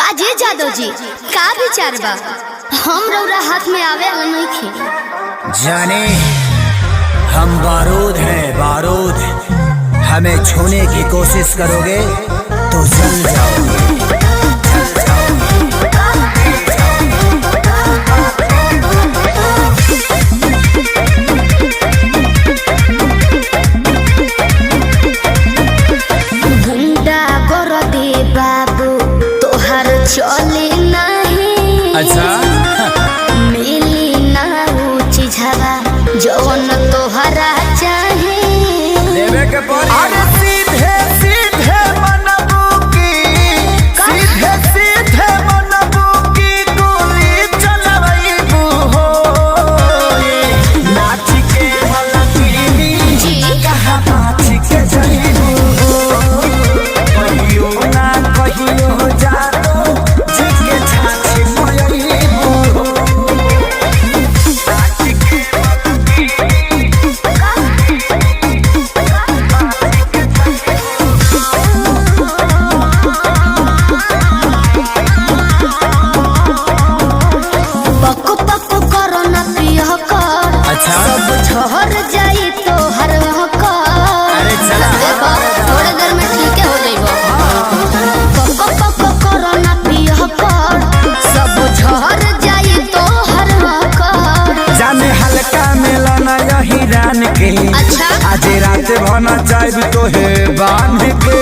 काजे जादव जी का विचार बा? हम रौरा हाथ में आवे नहीं खे जाने हम बारूद हैं बारूद। हमें छूने की कोशिश करोगे तो जल जाओगे। चले नहीं अच्छा मिली ना ऊंची झवा जौन तोहरा चाहे लेवे के पड़ी। अरे सीधे सीधे मनबू की सीधे सीधे मनबू की गोली चलवैबू हो नाच के मलकीनी जी कहाँ नाच के जइबू हो कहियो ना कहियो जा झहर जाई तो हर थोड़े देर में ठीक हो जाइबो। कोरोना पियह कर सब झहर जाई तो हर जाने हल्का मिलना यही रान के। अच्छा आज रात भना चाहे तो है बांध के।